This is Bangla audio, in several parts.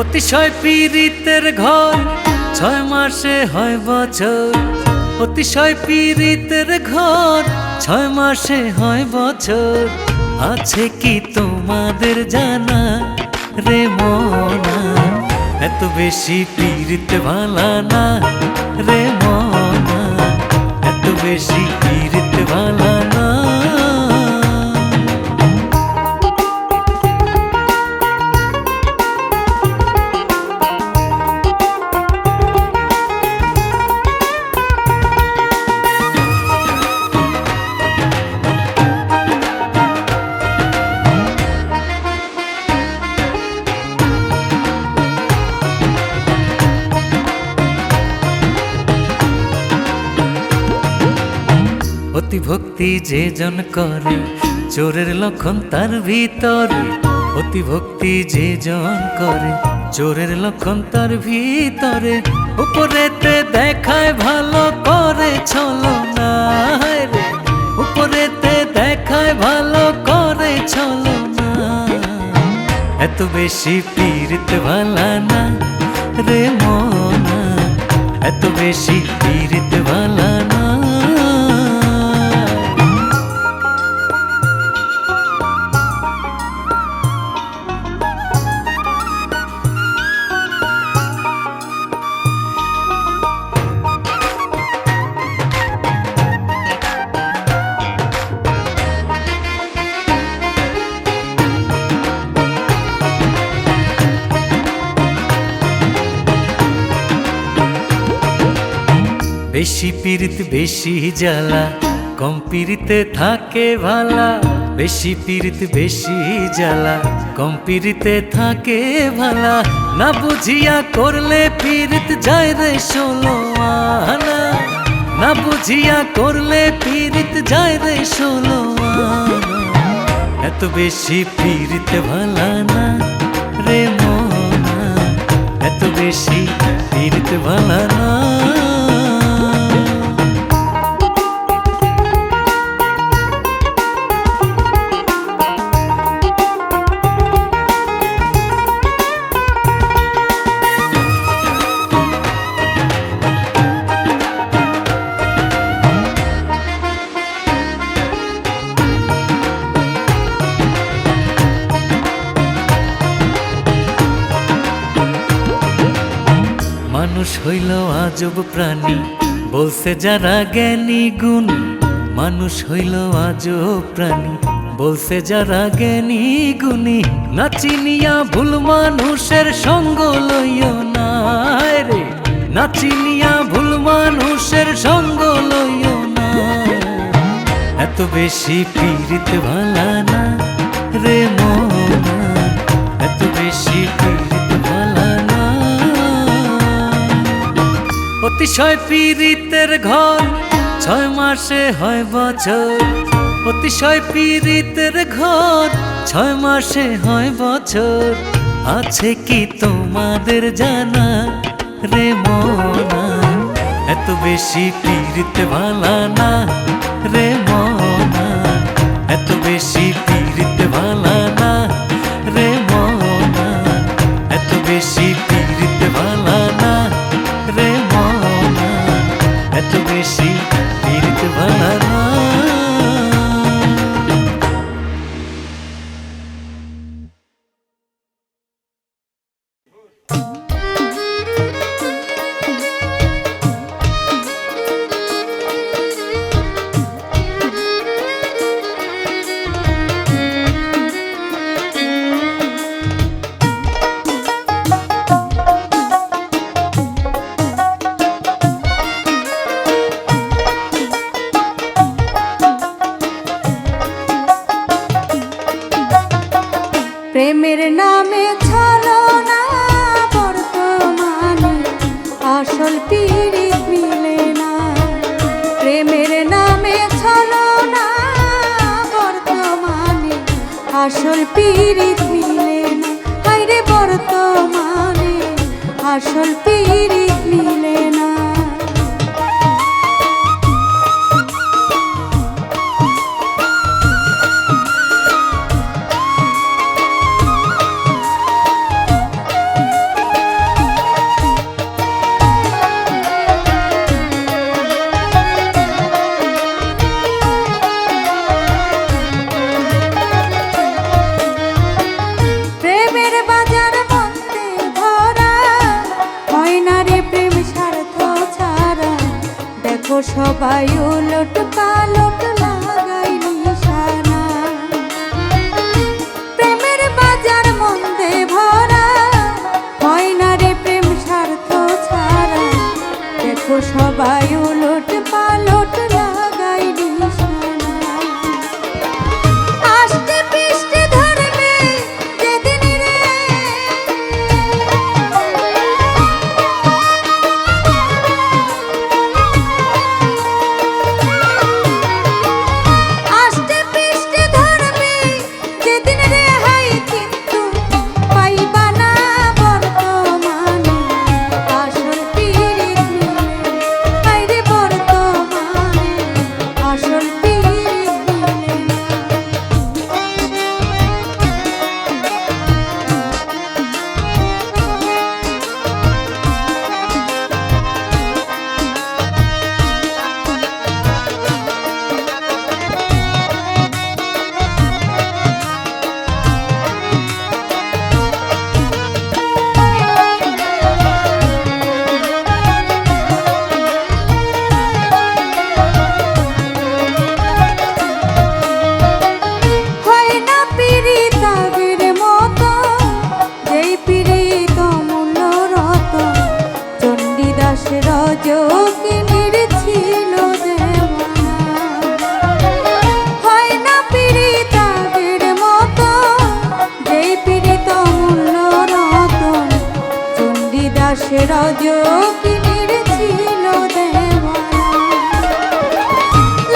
অতিশয় পীড়িতের ঘর 6 মাসে হয় বছর। অতিশয় পীড়িতের ঘর 6 মাসে হয় বছর। আছে কি তোমাদের জানা রে মনা? এত বেশি পীড়িত ভালা না রে মনা, এত বেশি পীড়িত ভালা না। অতি ভক্তি যে জন করে চোরের লক্ষণ তার ভিতরে। অতি ভক্তি যে জন করে চোরের লক্ষণ তার ভিতরে। উপরেতে দেখায় ভালো করে ছলনা রে, উপরেতে দেখায় ভালো করে ছলনা। এত বেশি পীড়িত ভালা না রে মনা, এত বেশি পীড়িত ভালা না। বেশি পীড়িত বেশি জ্বালা, কম পীড়িতে থাকে ভালা। বেশি পীড়িত বেশি জ্বালা, কম পীড়িতে থাকে ভালা। না বুঝিয়া করলে পীড়িত যায় রে 16 আনা। না বুঝিয়া করলে পীড়িত যায় রে 16 আনা। এত বেশি পীড়িত ভালা না রে মনা, এত বেশি পীড়িত ভালা না। মানুষ হইল আজব প্রাণী বলছে যারা জ্ঞানী গুণী। মানুষ হইল আজব প্রাণী বলছে যারা জ্ঞানী গুণী। না চিনিয়া ভুল মানুষের সঙ্গ লইও না রে, না চিনিয়া ভুল মানুষের সঙ্গ লইও না। এত বেশি পীড়িত ভালা না রে মনা, এত বেশি পীড়িত ভালা না। অতিশয় পীড়িতের ঘর 6 মাসে হয় বছর। অতিশয় পীড়িতের ঘর 6 মাসে হয় বছর। আছে কি তোমাদের জানা রে মনা? এত বেশি পীড়িত ভালা না রে মনা, এত বেশি পীড়িত ভালা না রে মনা, এত বেশি পীড়িত ভালা না রে মনা, এত বেশি পীড়িত ভালা না। প্রেমের নামে ছলনা বর্তমানে আসল পীড়িত মিলে না। প্রেমের নামে ছলনা বর্তমানে আসল পীড়িত মিলে না। হায়রে বর্তমানে আসল পীড়িত মিলে না। সবাই উলট পালট লাগাই নিশানা। প্রেমের বাজার মন্দে ভরা, হয় না রে প্রেম স্বার্থ ছাড়া। দেখো সবাই উলট পালট লাগাই নিশানা। আস্তে পিষ্টে ধরবে যেদিন রে, আস্তে পিষ্টে ধরবে যেদিন রে, হাই কিন্তু পাইবা না বর্তমানে আসল পীড়িত মিলে। হাই রে বর্তমানে আসল পীড়িত মিলে না। হয় না পীড়িত আগের মতো, যেই পীড়িত অমূল্য রতন। চণ্ডীদাস রজকিনীর ছিল দেওয়ানা। হয় না পীড়িত আগের মতো, যেই পীড়িত অমূল্য রতন। চণ্ডীদাস রজকিনীর ছিল দেওয়ানা।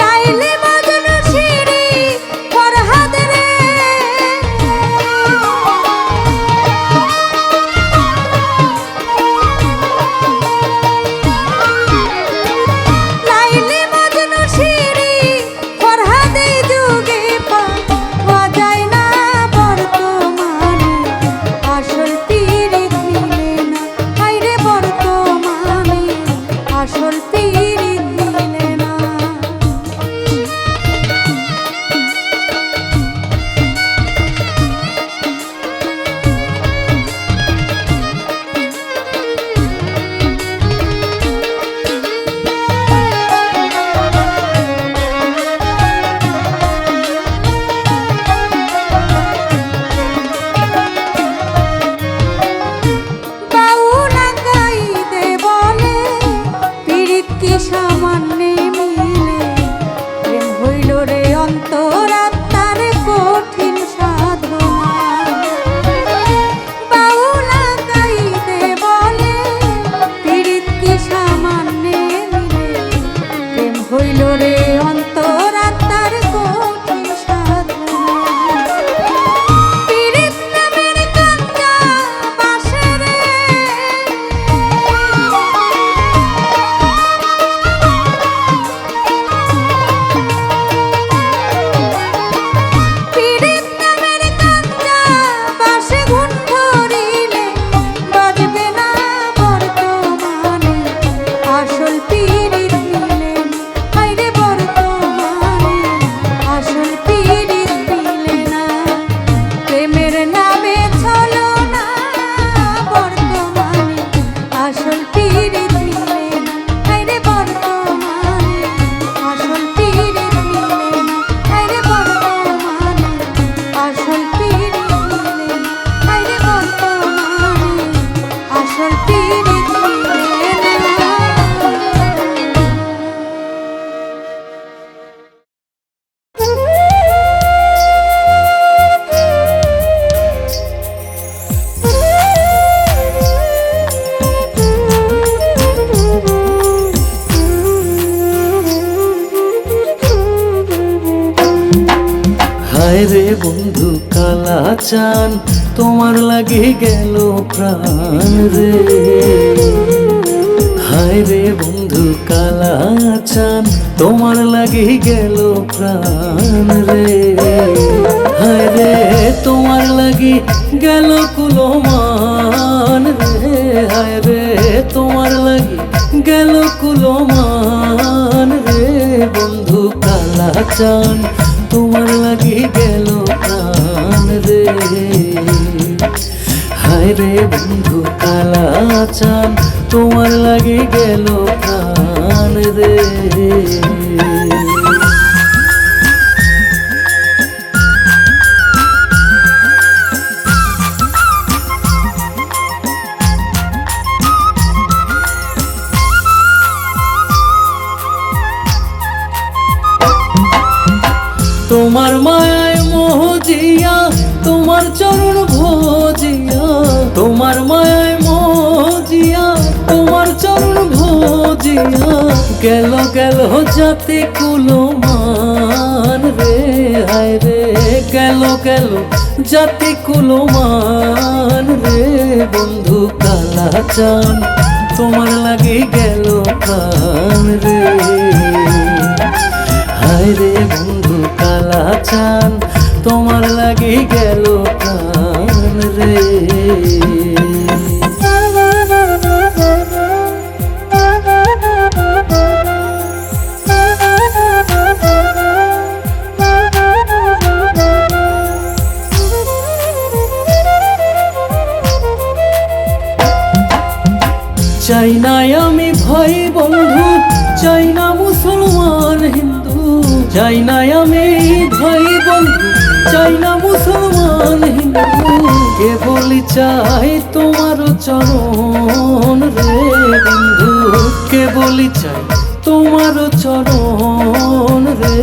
লাইলে মজনু শিরি ফরহাদ রে, লাইলে মজনু শিরি ফরহাদ এই যুগে পাওয়া যায় না বর্তমানে আসল পীড়িত মিলে না। হাই রে বর্তমানে আসল পীড়িত মিলে না। বাউলা গাইতে বলে পীড়িত কি সামান্যে মিলে। প্রেম হইল রে অন্তরাত্মার কঠিন সাধনা। বাউলা গাইতে বলে পীড়িত কি সামান্যে মিলে। প্রেম হইল রে অন্তরাত্মার কঠিন সাধনা। পীড়িত নামের কাঞ্চা বাসে রে, পীড়িত নামের কাঞ্চা বাসে ঘুণ ধরিলে বাজবে না বর্তমানে আসল পীড়িত মিলে না। হাই রে বর্তমানে আসল পীড়িত মিলে না। প্রেমের নামে ছলনা বর্তমানে আসল পীড়িত মিলে না। হাই রে বর্তমানে আসল পীড়িত মিলে না। হাই রে বর্তমানে আসল পীড়িত মিলে না। হাই রে বর্তমানে আসল পীড়িত মিলে না। হায় রে বন্ধু কালা চান, তোমার লাগি গেল প্রাণ রে। হায় রে বন্ধু কালা চান, তোমার লাগি গেল প্রাণ রে। হায় রে তোমার লাগি গেল কুলমান রে। হায় রে তোমার লাগি গেল কুলমান রে। বন্ধু কালা চান, তোমার লাগি গেল প্রাণ রে। হায় রে বন্ধু কালা চান, তোমার লাগি গেল প্রাণ প্রাণ রে। তোমার মায়ায় মোহজিয়া, তোমার চরণ ভোজিয়া, তোমার মায়ায় মোহজিয়া, তোমার চরণ ভোজিয়া, গেল গেল জাতি কুলমান রে, হায় রে গেল গেল জাতি কুলমান রে। বন্ধু কালাচান তোমার লাগি গেল প্রাণ রে, হায় রে বন্ধু কালাচান তোমার লাগি গেল প্রাণ রে। চাই না আমি ভাই বন্ধু, চাই না মুসলমান হিন্দু, চাই না আমি ভাই বন্ধু, চাই না মুসলমান হিন্দু, কেবলই চাই তোমার চরণ রে বন্ধু, কেবলই চাই তোমার চরণ রে।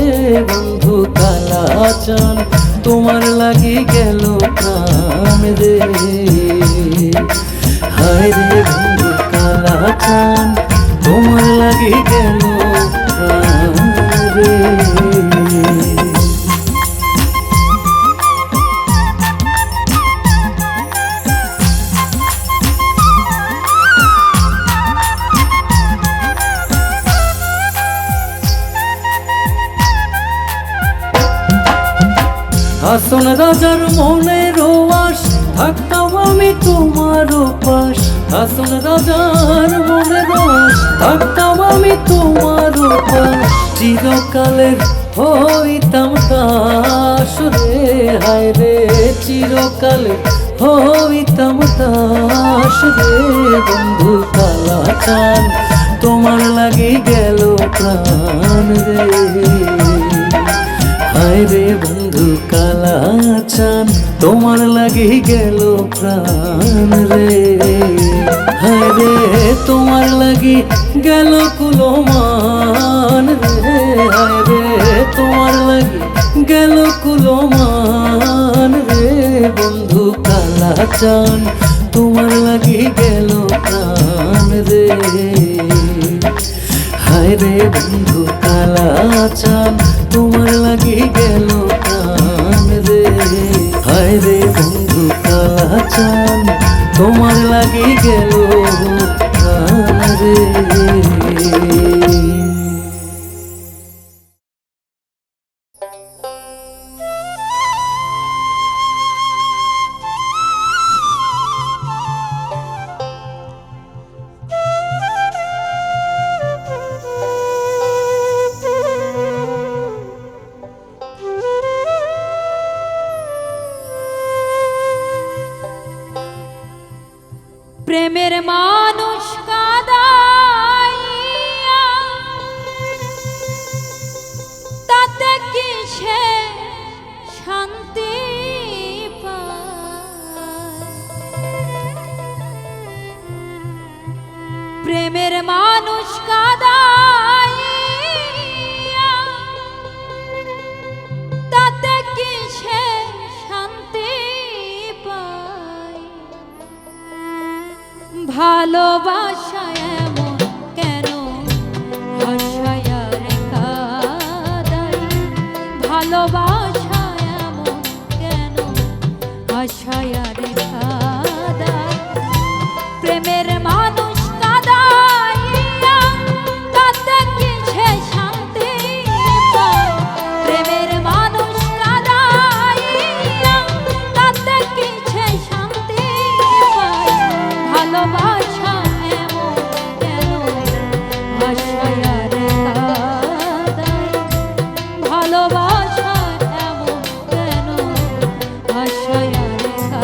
বন্ধু কালাচান তোমার লাগি গেল প্রাণ রে, হায় রে বন্ধু কালাচান তোমার লাগি গেল প্রাণ রে। হাসন রাজার মনের আশ, থাকতাম আমি তোমার পাশ, হাসন রাজার মনের আশ, থাকতাম আমি তোমার পাশ, চিরকালের হইতাম দাস রে, হায় রে চিরকালে হইতাম দাস রে। বন্ধু কালাচান তোমার লাগি গেল প্রাণ রে, হায় রে বন্ধু কালাচান তোমার লাগি গেল প্রাণ রে, হায় রে তোমার লাগি গেল কুলমান রে, হায় রে তোমার লাগি গেল কুলমান রে। বন্ধু কালাচান তোমার লাগি গেল প্রাণ রে, হায় রে বন্ধু কালাচান তোমার লাগি গেল প্রাণ রে, হায় রে বন্ধু কালাচান তোমার লাগি গেল প্রাণ রে। প্রেমের মানুষ কাদাইয়া তাতে কি সে শান্তি পায়? প্রেমের মানুষ কাদাইয়া তাতে কি সে শান্তি পায়? ভালোবাসা এমন কেন ভাষায়া রেখা দেয়? ভালোবাসা এমন কেন ভাষায়া রেখা দেয়? প্রেমের মানুষ কাদাইয়া তাতে কি সে শান্তি পায়? প্রেমের মানুষ কাদাইয়া তাতে কি সে শান্তি পায়? ভালোবাসা এমন কেন ভাষায়া রেখা দেয়? ভালোবাসা এমন কেন ভাষায়া রেখা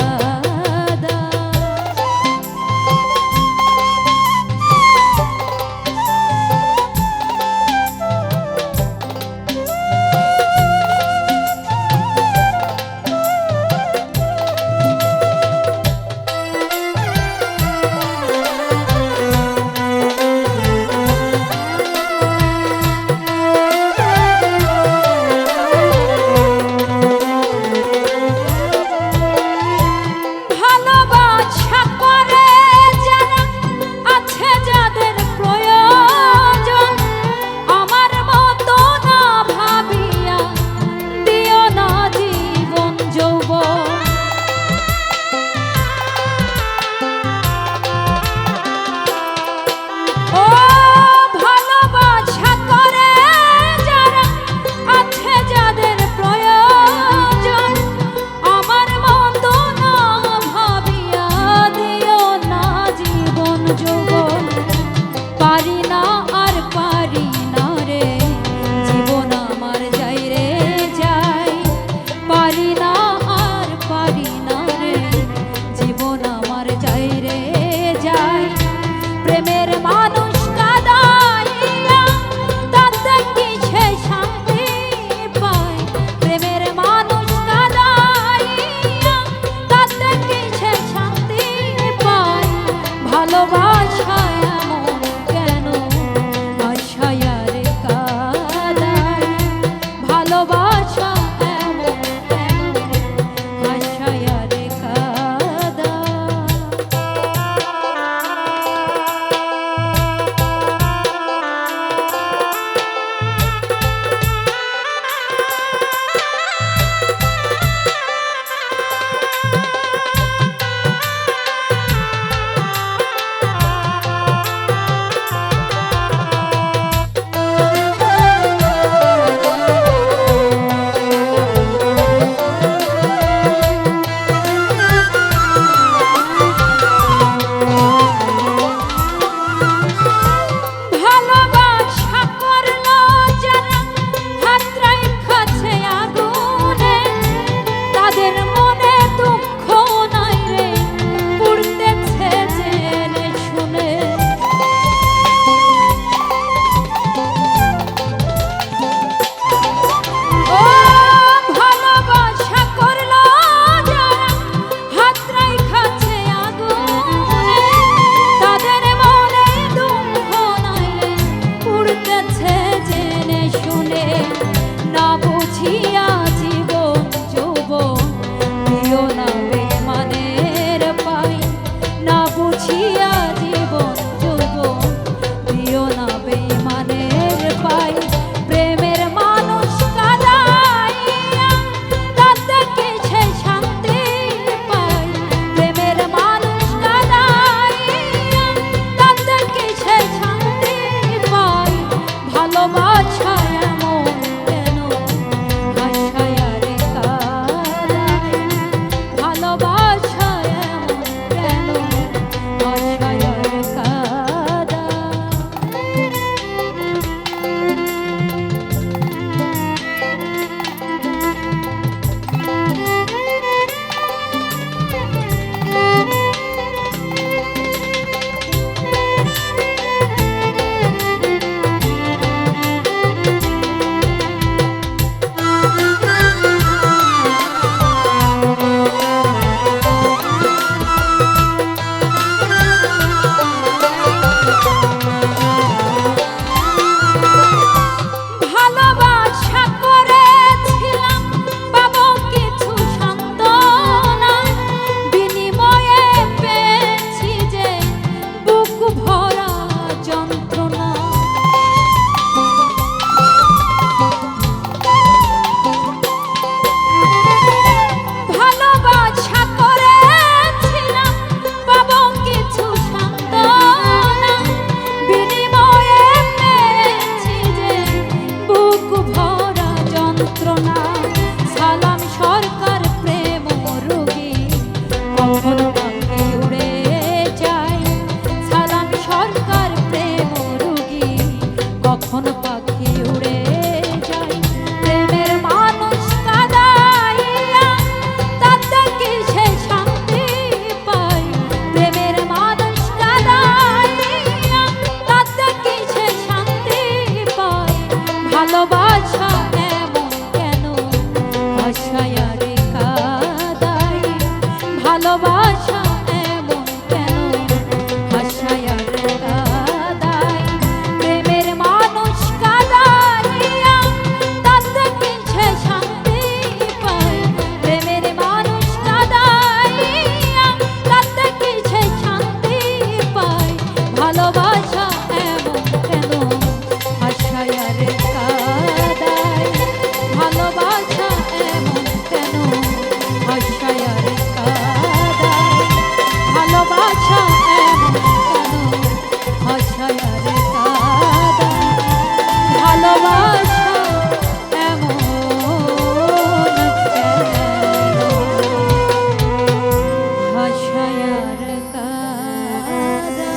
আর কারা।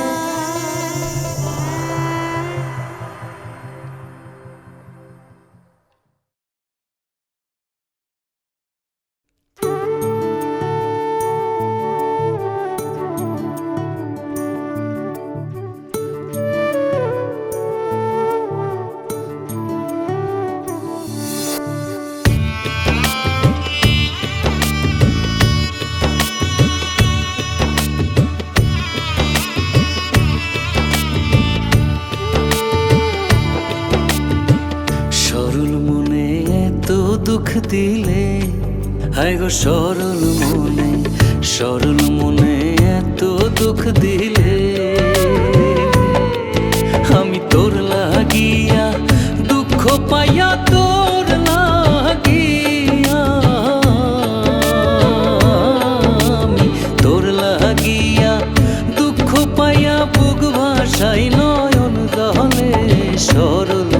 সরল মনে এত দুঃখ দিলে, হায় গো সরল মনে এত দুঃখ দিলে। আমি তোর লাগিয়া দুঃখ পাইয়া, তোর লাগিয়া আমি তোর লাগিয়া দুঃখ পাইয়া, বুক ভাষাই নয়ন জলে। সরল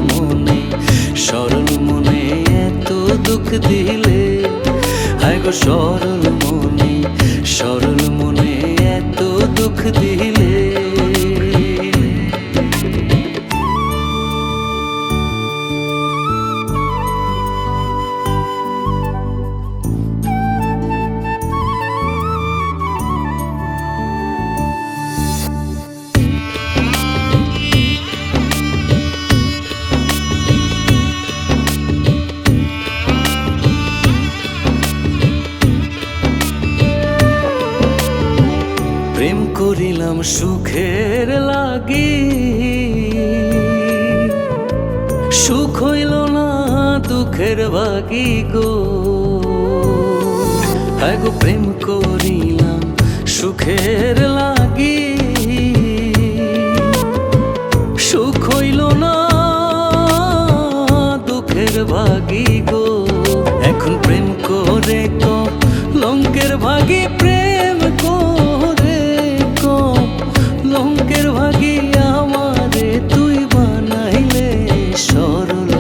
মনে এত দুঃখ দিলে, হায় গো সরল মনে এত দুঃখ দিলে। প্রেম করিলাম সুখের লাগি, সুখ হইল না দুঃখের ভাগি গো। হায় গো প্রেম করিলাম সুখের লাগি, সুখ হইল না দুঃখের ভাগি গো। এখন প্রেম করে লঙ্কের ভাগি, প্রেম করে লঙ্কের ভাগি আমারে তুই বানাইলে। সরল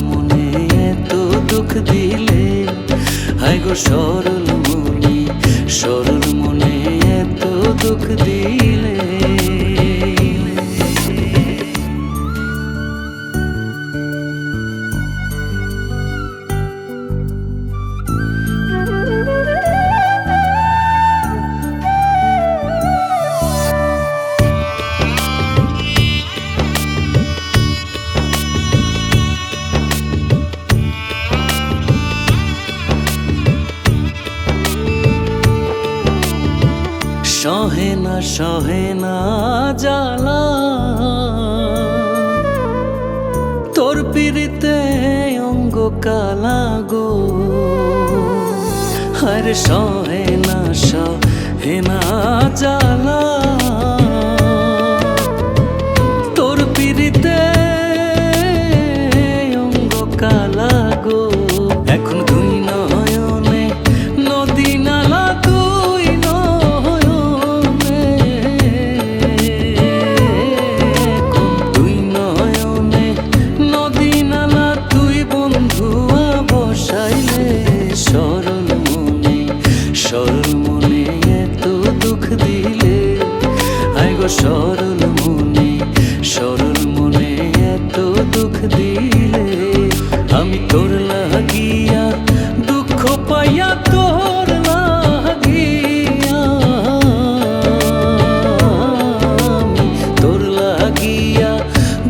মনে এত দুঃখ দিলে, হায় গো সরল মনে এত দুঃখ দিলে। সহে না জ্বালা, তোর পিড়িতে অঙ্গ কালা গো। আরে সহে না জ্বালা, তোর পিড়িতে অঙ্গ কালা গো। এখন দুই নয়নে নদী নালা, সরল মনে এত দুঃখ দিলে, হায় গো সরল মনে এত দুঃখ দিলে। আমি তোর লাগিয়া দুঃখ পাইয়া, তোর লাগিয়া আমি তোর লাগিয়া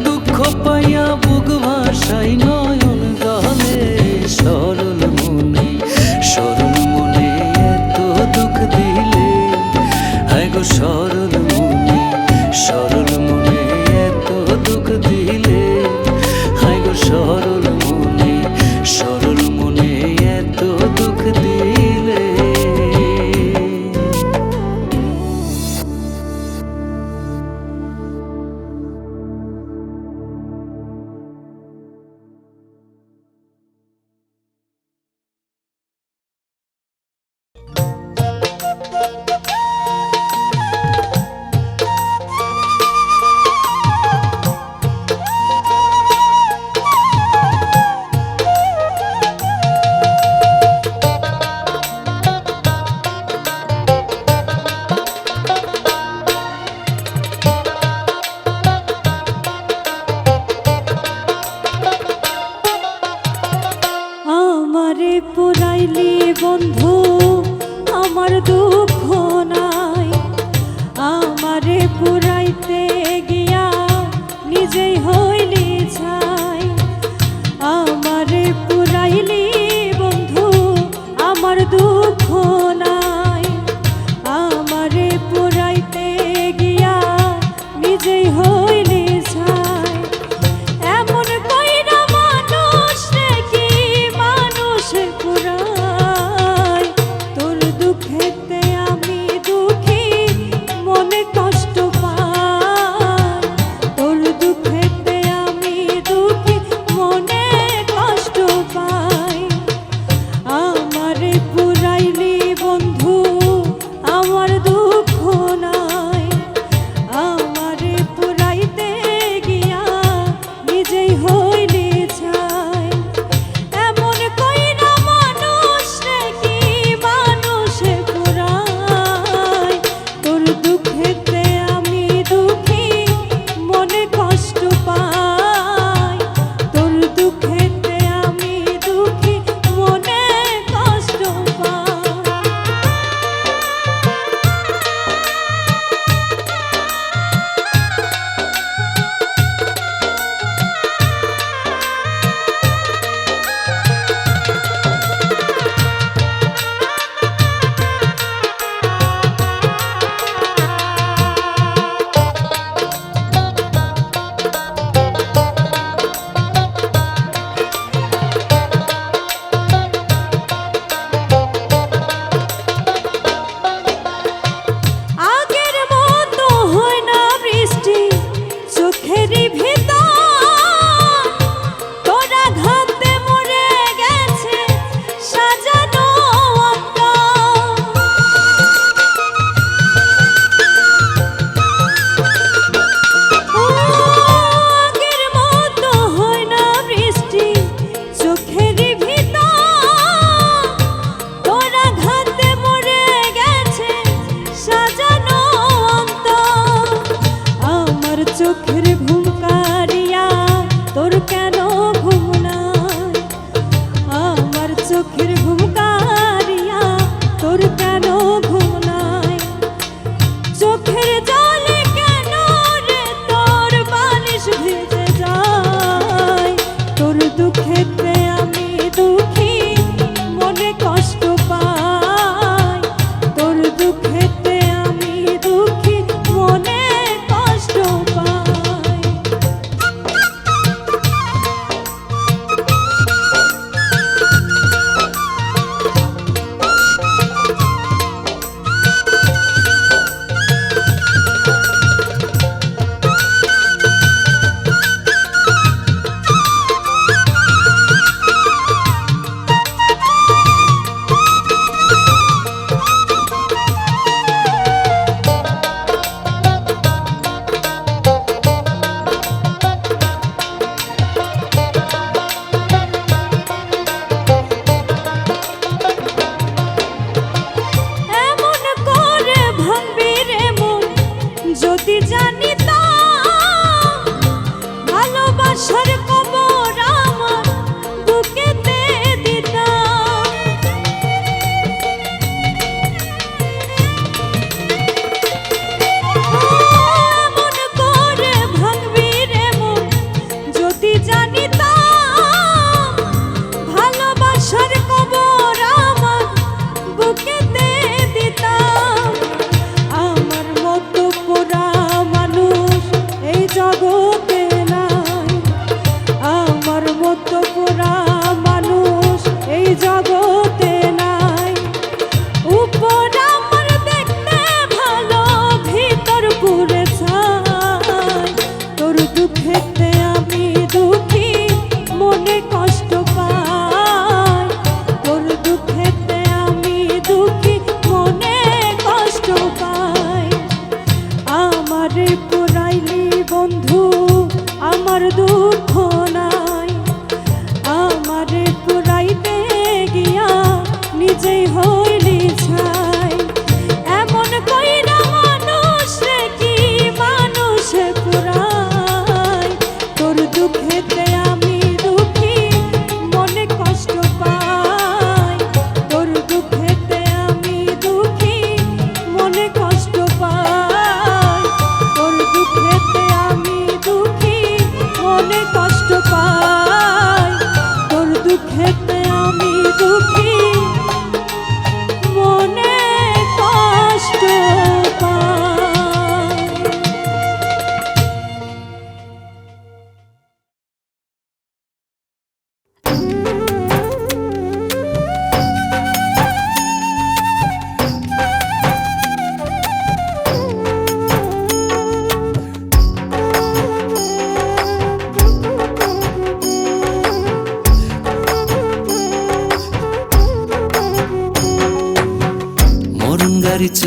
দুঃখ পাইয়া, বুক ভাষাই নয়ন জলে। সরল মনে এত দুঃখ দিলে, হায় গো সরল মনে এত দুঃখ দিলে, হায় গো সরল মনে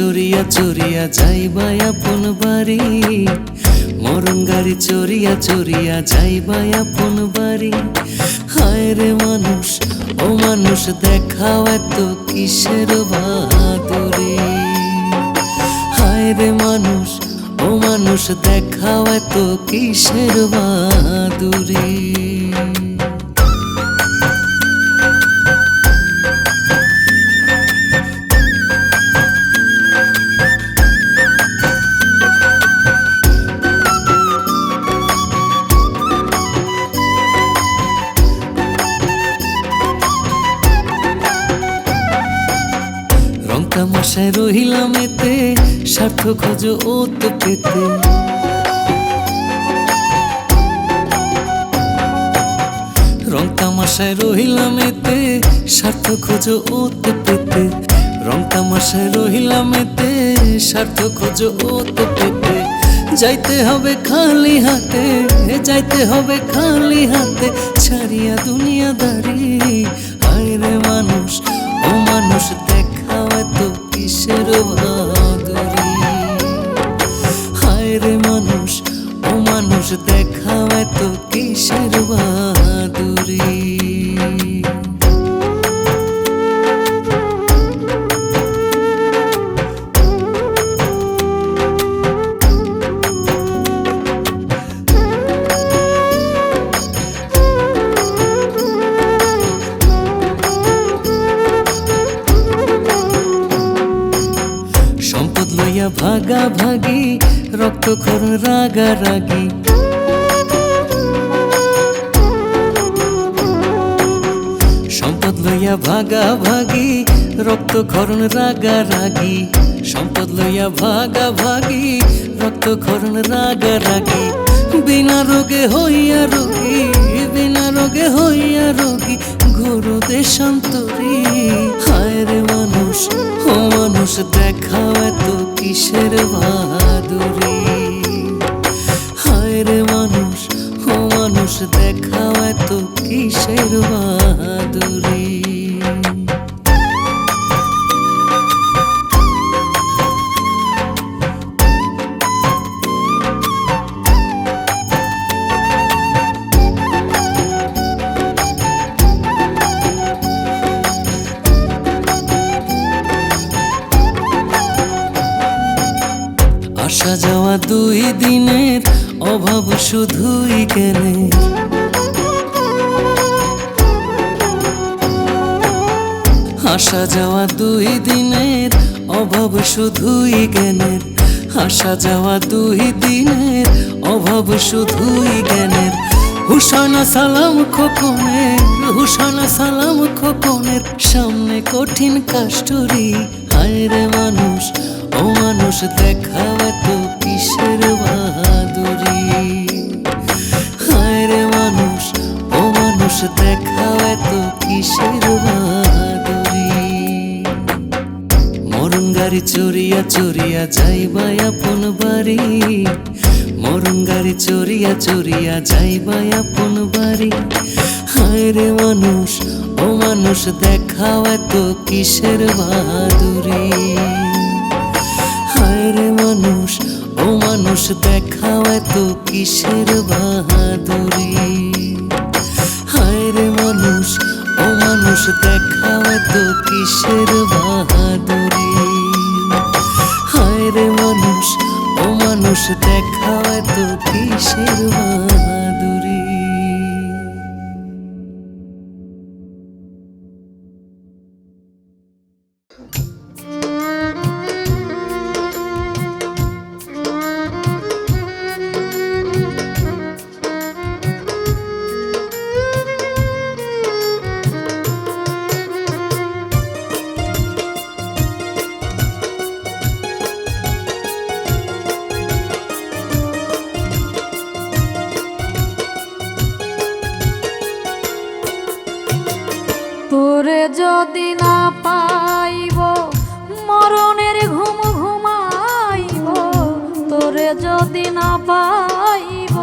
চড়িয়া চড়িয়া যাইবা আপন বাড়ি, মরণ গাড়ি চড়িয়া চড়িয়া যাইবা আপন বাড়ি। হায় রে মানুষ, ও মানুষ দেখাও এত কিসের বাহাদুরি। হায় রে মানুষ, ও মানুষ দেখাও এত কিসের বাহাদুরি। তামাশায় রহিলাম এতে, স্বার্থ খোঁজো ওত পেতে। রং তামাশায় রহিলাম এতে, স্বার্থ খোঁজো ওত পেতে। রং তামাশায় রহিলাম এতে, স্বার্থ খোঁজো ওত পেতে। যাইতে হবে খালি হাতে, যাইতে হবে খালি হাতে, ছাড়িয়া দুনিয়াদারি। হায় রে মানুষ, ও মানুষ দেখাও এত কিসের বাহাদুরি। হায় রে মানুষ, ও মানুষ দেখাও এত কিসের বাহাদুরি। ভাগা ভাগি, রক্তক্ষরণ রাগারাগি। সম্পদ লইয়া ভাগা ভাগি, রক্তক্ষরণ রাগারাগি। সম্পদ লইয়া ভাগা ভাগি, রক্তক্ষরণ রাগারাগি। বিনা রোগে হইয়া রোগী, বিনা রোগে হইয়া রোগী, ঘোরো দেশান্তরী। হায় রে মানুষ, ও মানুষ দেখাও এত কিসের বাহাদুরি। হায় রে মানুষ, ও মানুষ দেখাও এত কিসের বাহাদুরি। আসা যাওয়া 2 দিনের অভাব শুধুই জ্ঞানের। আসা যাওয়া 2 দিনের অভাব শুধুই জ্ঞানের। আসা যাওয়া 2 দিনের অভাব শুধুই জ্ঞানের। হুসানা সালাম খোকনের, হুসানা সালাম খোকনের, সামনে কঠিন কাষ্টরি। হায় রে মানুষ, ও মানুষ দেখাও এত কিসের বাহাদুরি। হায় রে মানুষ, ও মানুষ দেখাও এত কিসের বাহাদুরি। মরণ গাড়ি চড়িয়া চড়িয়া যাইবা আপন বাড়ি, মরণ গাড়ি চড়িয়া চড়িয়া যাইবা আপন বাড়ি। হায় রে মানুষ, ও মানুষ দেখাও এত কিসের বাহাদুরি। হায় রে মানুষ, ও মানুষ দেখাও এত কিসের বাহাদুরি। হায় রে মানুষ, ও মানুষ দেখাও এত কিসের বাহাদুরি। হায় রে মানুষ, ও মানুষ দেখাও এত কিসের বাহাদুরি। তোরে যদি না পাইব, মরণের ঘুম ঘুমাইব। তোরে যদি না পাইব,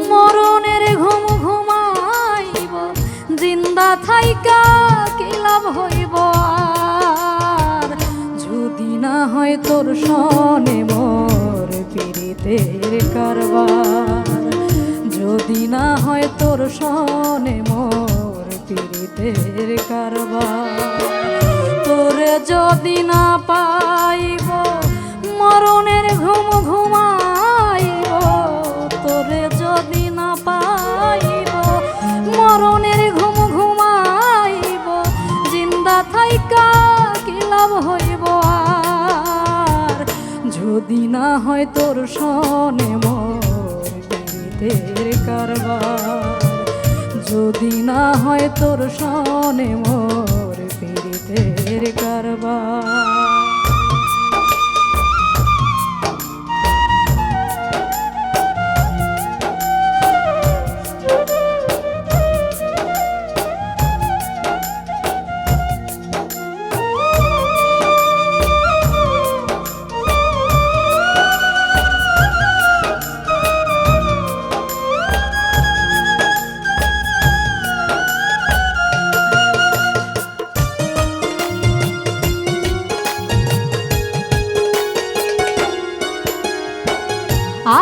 মরণের ঘুম ঘুমাইব। জিন্দা থাইকা কি লাভ হইব আর, যদি না হয় হয় তোর সনে মোর পীড়িতের কারবার, যদি না হয় তোর সনে মোর পীড়িতের কারবার। তোরে যদি না পাইব মরণের ঘুম ঘুমাইব, তোরে যদি না পাইব মরণের ঘুম ঘুমাইব, জিন্দা থাইকা কি লাভ হইব আর, যদি না হয় তোর সনে মোর পীড়িতের কারবার, যদি না হয় তোর সনে মোর পীড়িতের কারবার।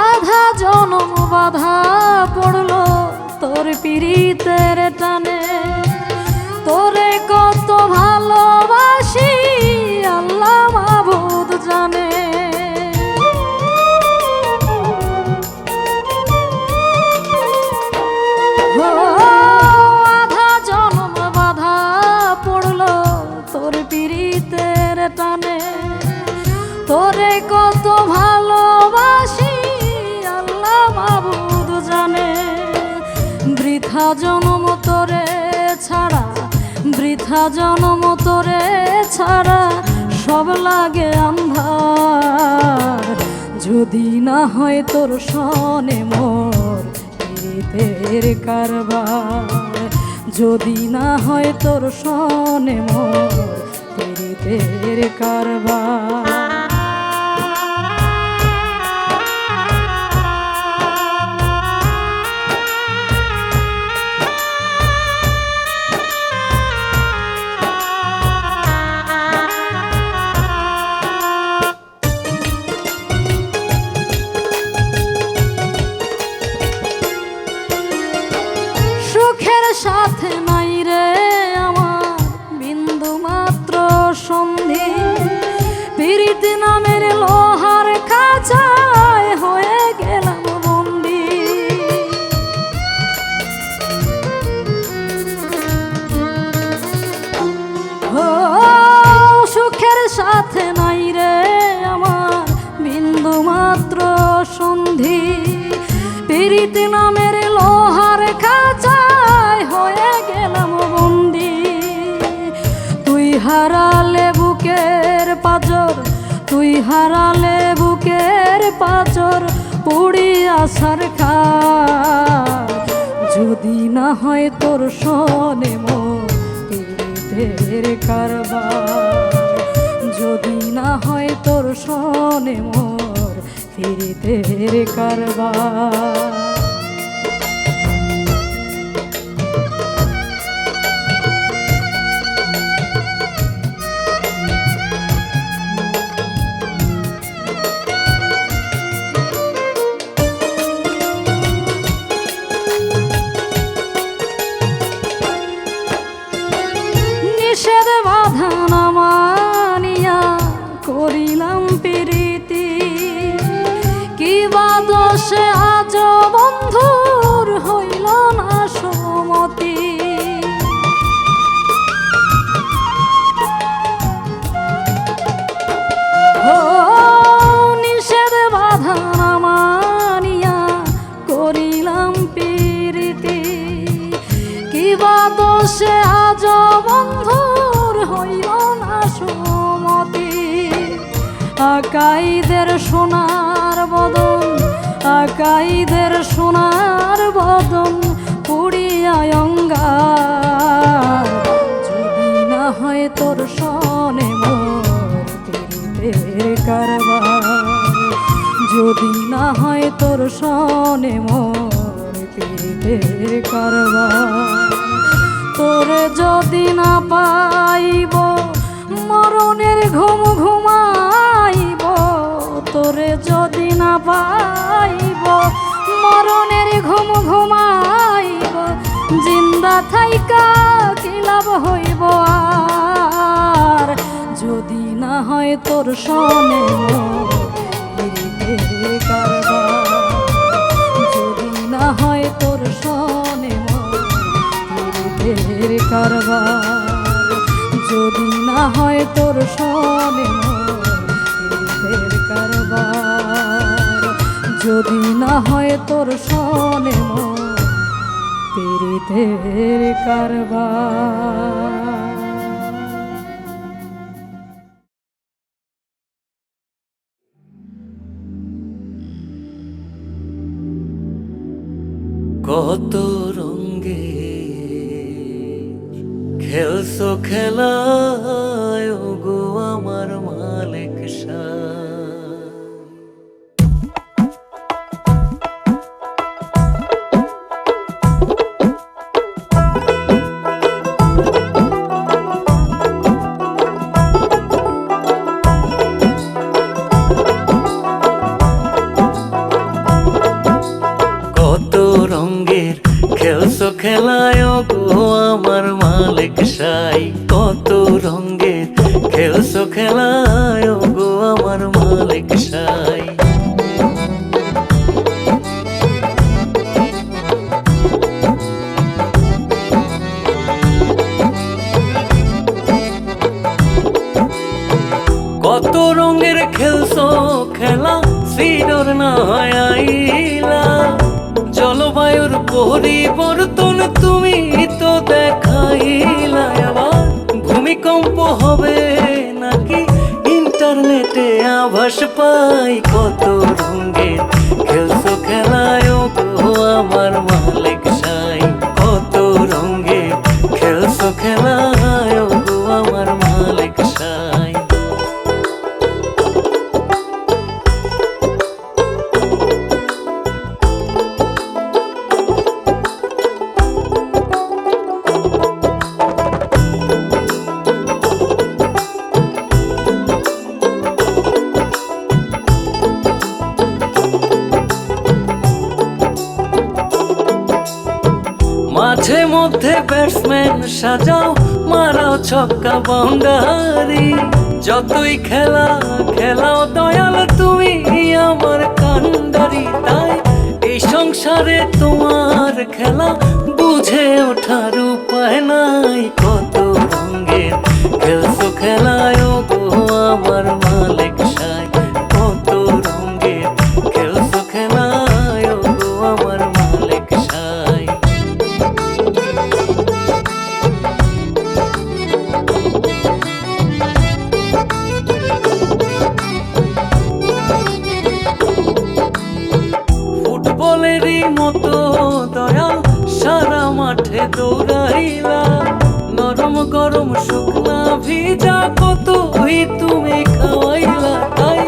আধা জনম বাধা পড়লো তোর পীড়িতের টানে, তোরে কত ভালোবাসি আল্লাহ মাবুদ জানে। আধা জনম বাধা পড়লো তোর পীড়িতের টানে, তোরে কত ভালোবাসি আল্লাহ মাবুদ জানে। বৃথা জনম তোরে ছাড়া, বৃথা জনম তোরে ছাড়া সব লাগে আন্ধার, যদি না হয় তোর সনে মোর পীড়িতের কারবার, যদি না হয় তোর সনে মোর পীড়িতের কারবার। সুখের সাথে নাই রে আমার বিন্দু মাত্র সন্ধি, পীড়িত নামের লোহার খাঁচায় হয়ে গেলাম বন্দি। ও সুখের সাথে নাই রে আমার বিন্দু মাত্র সন্ধি, পীড়িত নামের লোহার খাঁচায় হয়ে গেলাম বন্দি। তুই হারালে বুকের পাঁজর, তুই হারালে বুকের পাঁজর পুড়িয়া ছারখার, যদি না হয় তোর সনে মোর পীড়িতের কারবার, যদি না হয় তোর সনে মোর পীড়িতের কারবার। নিষেধ বাধা না মানিয়া করিলাম প্রীতি, কি বা দোষে আজ বন্ধুর হইল না সমতি। ও নিষেধ বাধা না মানিয়া করিলাম প্রীতি, কি বা দোষে আজ বন্ধুর হইল না সমতি। আকাইদের সোনার বদন, আকাইদের সোনার বদন পুড়িয়া অঙ্গার, যদি না হয় তোর সনে মোর পীড়িতের কারবার, যদি না হয় তোর সনে মোর পীড়িতের কারবার। তোরে যদি না পাইব মরণের ঘুম ঘুমাই তোরে যদি না পাইব মরণের ঘুম ঘুমাইব জিন্দা থাইকা কি লাভ হইব আর যদি না হয় তোর সনে কারবার যদি না হয় তোর সনে কারবার যদি না হয় তোর সনে কারবার যদি না হয় তোর সনে পীড়িতের কারবার। কত রঙে খেলছো খেলায় গো আমার মালিক খেলছো খেলায় গো আমার মালিক সাই কত রঙের খেলছো খেলায় গো আমার মালিক সাই কত রঙের খেলছো খেলা সিডর না আইলা জলবায়ুর পরিবর্তন তুমি তো দেখাইলা আবার ভূমিকম্প হবে নাকি ইন্টারনেটে আভাস পাই কত রঙের খেলছো খেলায় গো আমার মালিক সাই কত রঙের খেলছো খেলায় গো আমার মালিক সাই মাঝে মধ্যে ব্যাটসম্যান সাজাও মারাও ছক্কা বাউন্ডারি যতই খেলা খেলাও দয়াল তুমি আমার কান্ডারি তাই এই সংসারে তোমার খেলা বুঝে ওঠার উপায় নাই কত রঙের খেলছো খেলায় গো আমার মালিক সাই কত রঙের খেলছো খেলায় গো আমার মালিক সাই ফুটবলেরই মতো দয়াল সারা মাঠে দৌড়াইলা নরম গরম শুকনা ভিজা কতই তুমি খাওয়াইলা তাই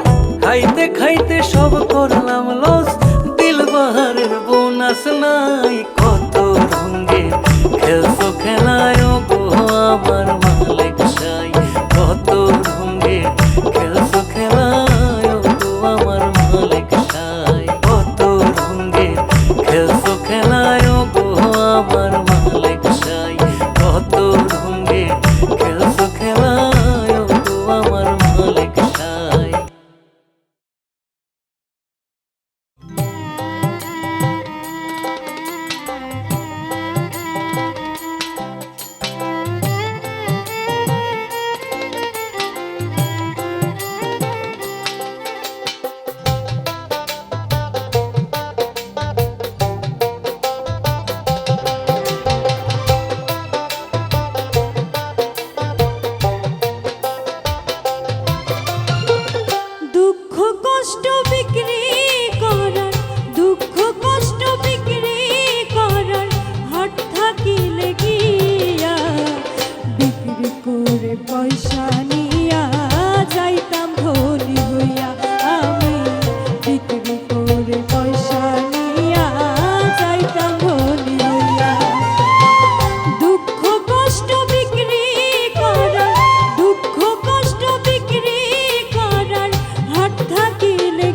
খাইতে খাইতে সব করলাম লস দিলবাহারের বোনাস নাই কত রঙের খেলছো খেলায় গো আমার মালিক সাই কত রঙের খেলছো খেলায় গো আমার মালিক সাই কত রঙের খেলছো খেলায় গো আমার মালিক সাই কত রঙের খেলছো খেলায় গো আমার মালিক সাই দুঃখ কষ্ট বিক্রি করার দুঃখ কষ্ট বিক্রি করার হাট থাকিলে গিয়া বিক্রি করে পয়সা নিয়া যাইতাম ধনী হইয়া আমি বিক্রি করে পয়সা নিয়া যাইতাম ধনী হইয়া দুঃখ কষ্ট বিক্রি করার দুঃখ কষ্ট বিক্রি করার হাট থাকিলে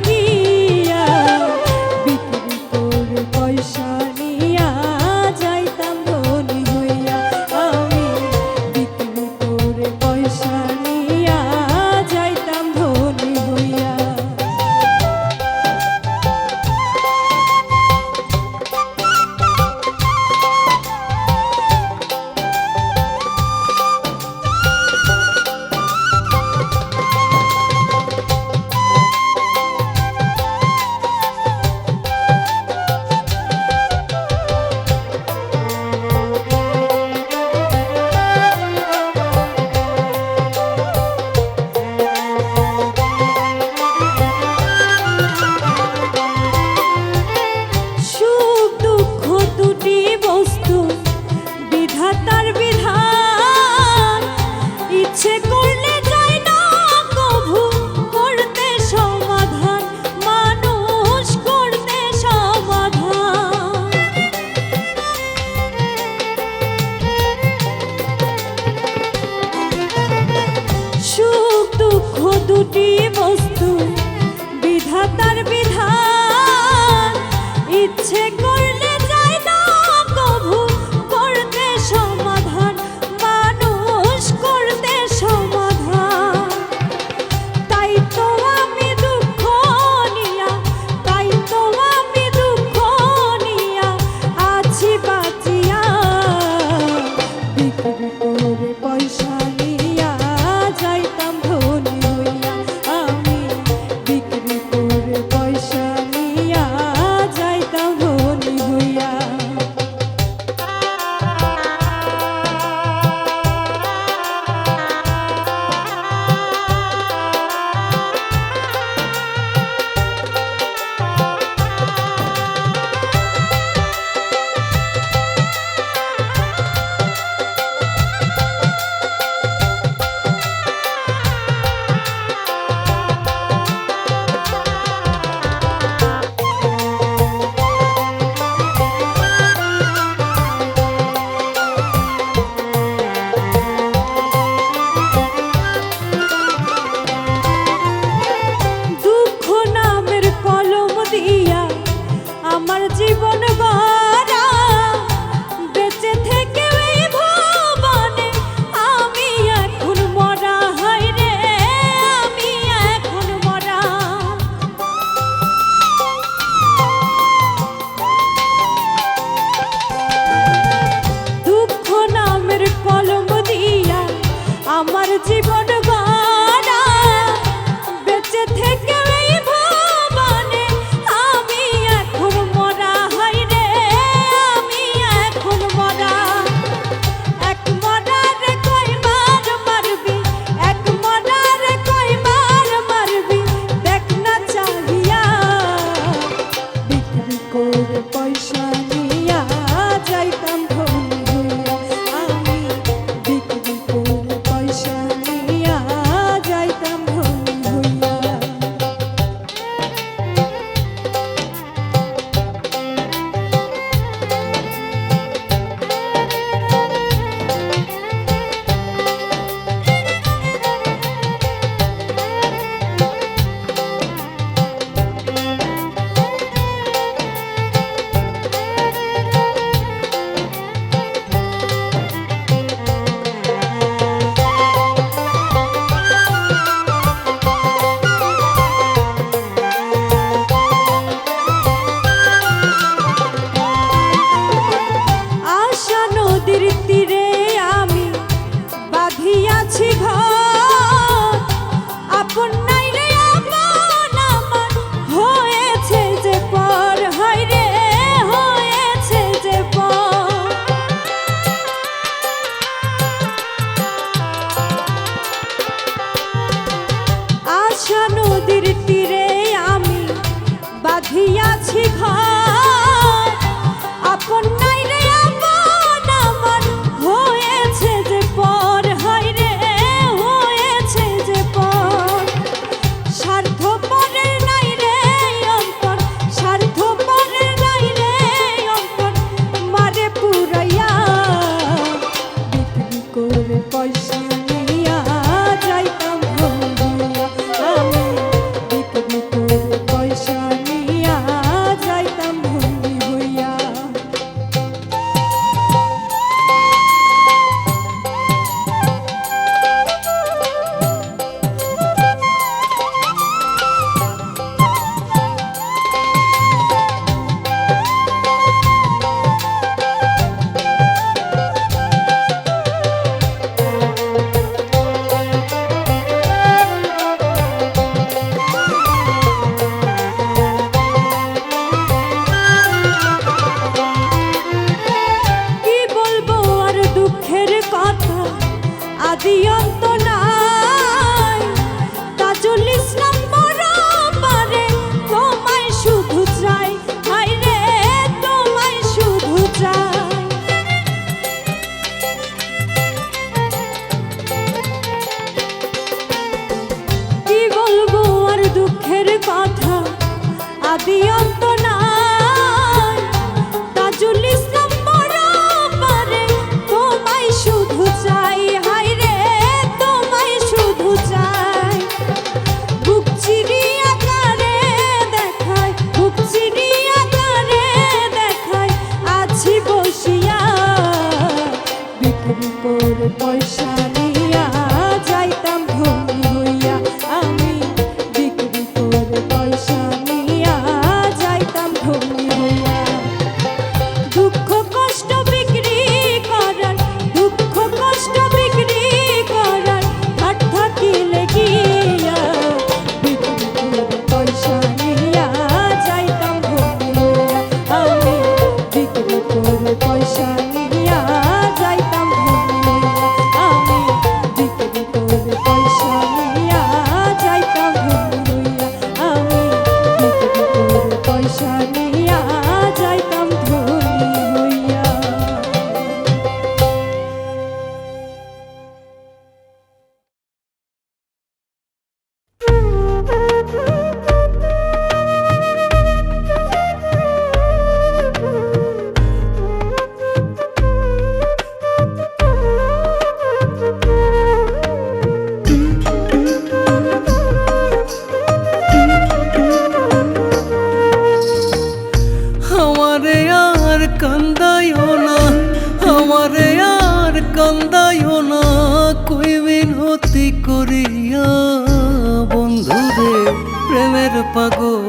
প্রেমের পাগল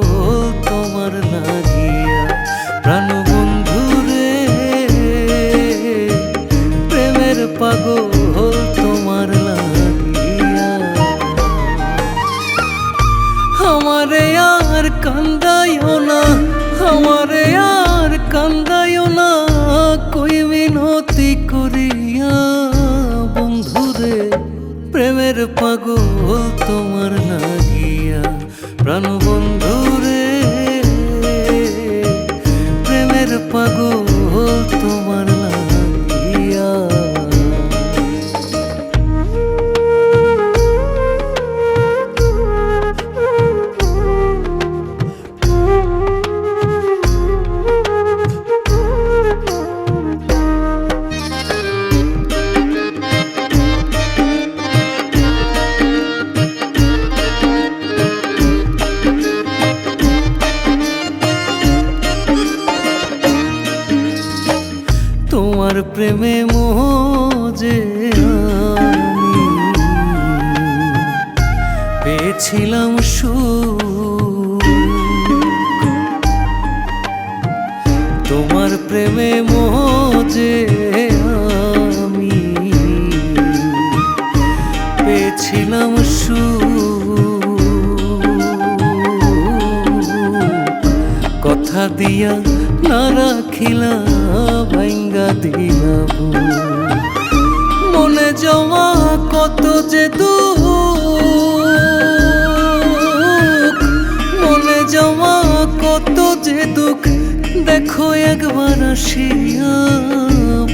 তোমার লাগিয়া প্রাণ বন্ধু রে, প্রেমের পাগল তোমার লাগিয়া। আমারে আর কান্দাইও না, আমারে আর কান্দাইও না, কই মিনতি করিয়া বন্ধুরে, প্রেমের পাগল তোমার লাগিয়া প্রাণ বন্ধুরে, প্রেমের পাগল তোমার লাগিয়া। তোমার প্রেমে মোজে আমি পেয়েছিলাম সুখ, তোমার প্রেমে মোজে আমি পেয়েছিলাম সুখ, কথা দিয়া না রাখিলা ভাঙ্গা দিলাম, মনে জমা কত যে দুঃখ, মনে জমা কত যে দুঃখ, দেখো একবার আসিয়া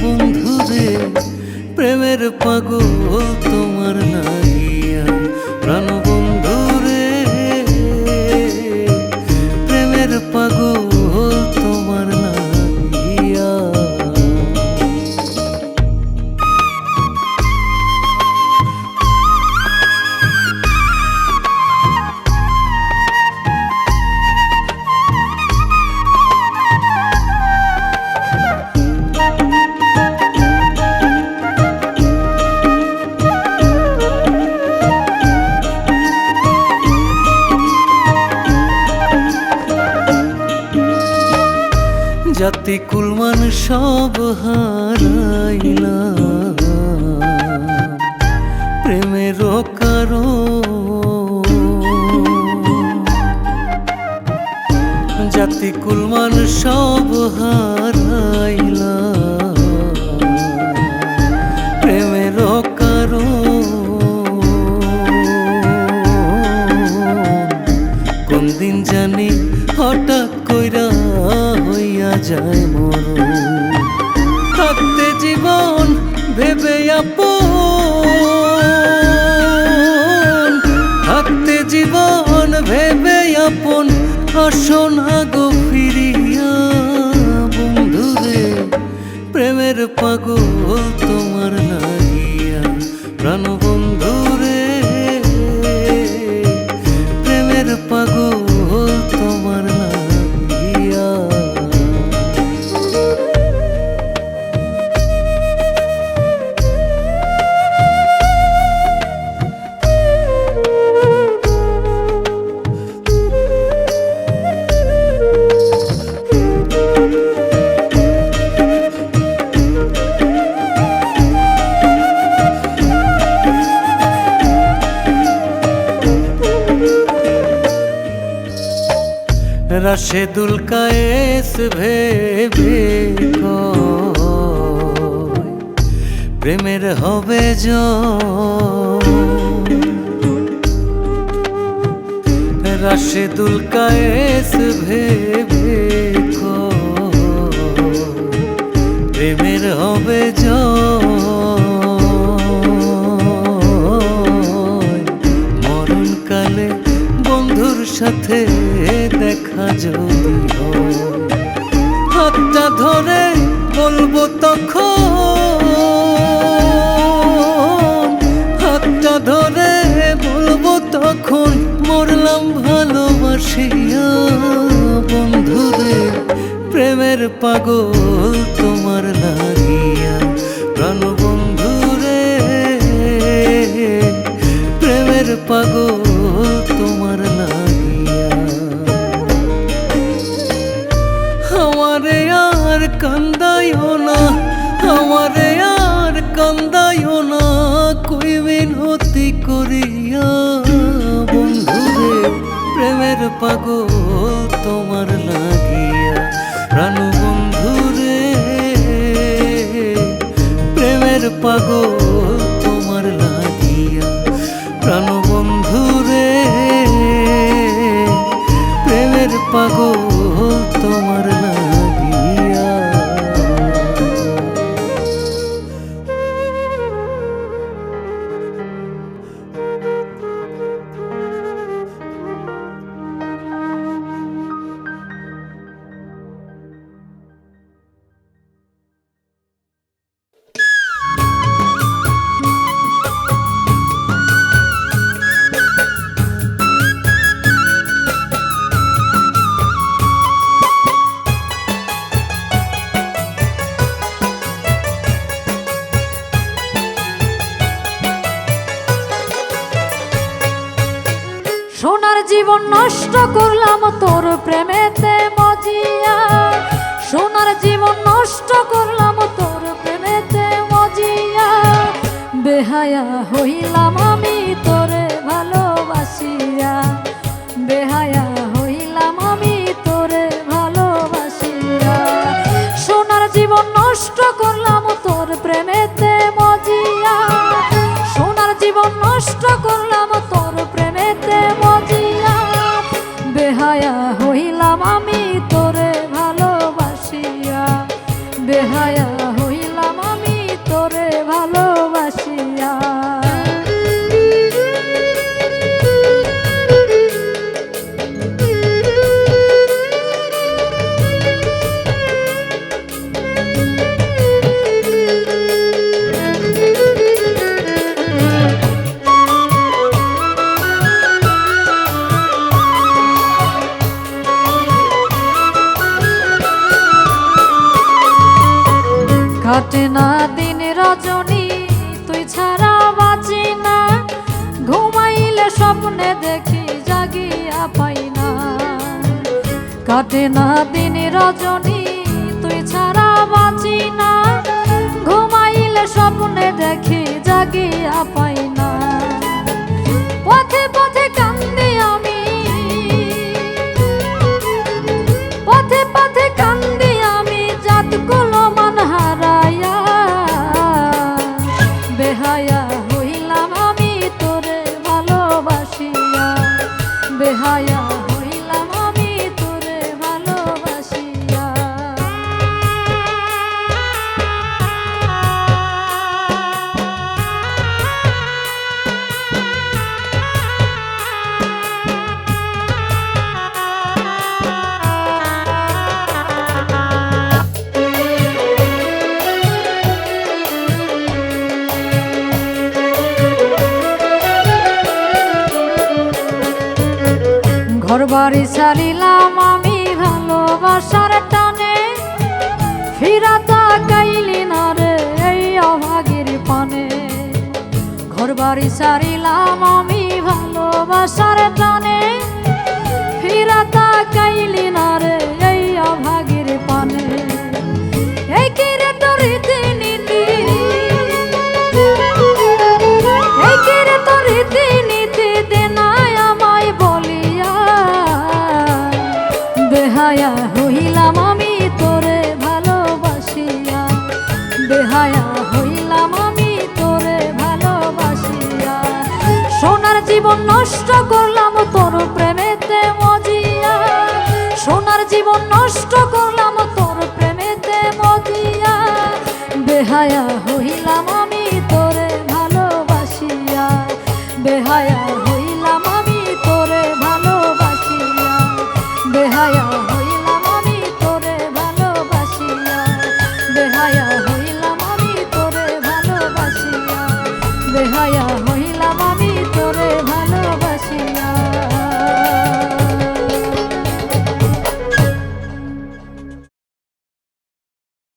বন্ধুরে, প্রেমের পাগল তোমার লাগিয়া প্রাণ বন্ধুরে, প্রেমের পাগল তোমার লাগিয়া। জাতি কুলমান সব হারাইলাম, প্রেমের কারণ জাতি কুলমান সব হারাইলাম, প্রেমের কারণ কোন দিন জানি হঠাৎ কইরা হইয়া যায় মরণ, থাকতে জীবন ভেবে আপন, থাকতে জীবন ভেবে আপন, আসনা গো ফিরিয়া বন্ধুরে, প্রেমের পাগল তোমার লাগিয়া প্রাণ বন্ধুরে, প্রেমের পাগল তোমার লাগিয়া। রাশেদুল কায়েস ভেবে কয় প্রেমের হবে জয়, রাশেদুল কায়েস ভেবে কয় প্রেমের হবে জয়, মরণকালে বন্ধুর সাথে দেখা যদি হয়, হাতটা ধরে বলবো তখন, হাতটা ধরে বলবো তখন, মরলাম ভালোবাসিয়া বন্ধুরে, প্রেমের পাগল তোমার লাগিয়া প্রাণ বন্ধুরে, প্রেমের পাগল তোমার লাগিয়া। পাগল তোমার লাগিয়া প্রাণ বন্ধু রে, প্রেমের পাগল তোমার লাগিয়া প্রাণ বন্ধু রে, প্রেমের পাগল তোমার লাগিয়া। সোনার জীবন নষ্ট করলাম তোর প্রেমেতে মজিয়া, সোনার জীবন নষ্ট করলাম তোর প্রেমেতে মজিয়া, বেহায়া হইলাম আমি তোরে ভালোবাসিয়া, বেহায়া হইলাম আমি তোরে ভালোবাসিয়া। সোনার জীবন নষ্ট করলাম তোর প্রেমেতে মজিয়া, সোনার জীবন নষ্ট করলাম তোর প্রেমেতে মজিয়া, বেহায়া হইলাম আমি তোরে ভালোবাসিয়া, বেহায়া হইলাম আমি তোরে ভালোবাসিয়া। কাটে না দিন রজনী তুই ছাড়া বাঁচি না, ঘুমাইলে স্বপ্নে দেখি জাগিয়া পাই না। কাটে না দিন রজনী তুই ছাড়া বাঁচি না, ঘুমাইলে স্বপ্নে দেখি জাগিয়া পাই না। পথে পথে কান্দি আমি, পথে পথে কান্দি আমি জাত গুলো মান হারায়া, বেহায়া হইলাম আমি তোরে ভালোবাসিয়া, বেহায়া হইলাম আমি তোরে ভালোবাসিয়া। ঘরবাড়ি ছাড়িলাম আমি ভালোবাসার টানে, ফিরা তাকাইলি না রে এই অভাগীর পানে। ঘরবাড়ি ছাড়িলাম আমি ভালোবাসার টানে, ফিরা তাকাইলি না রে এই অভাগীর পানে। এই কি রে তোর রীতিনীতি, এই কি রে তোর রীতিনীতি দেনায় আমায় বলিয়া, বেহায়া হইলাম আমি তোরে ভালোবাসিয়া, বেহায়া হইলাম আমি তোরে ভালোবাসিয়া। সোনার জীবন নষ্ট করলাম তোর প্রেমেতে মজিয়া, সোনার জীবন নষ্ট করলাম তোর প্রেমেতে মজিয়া, বেহায়া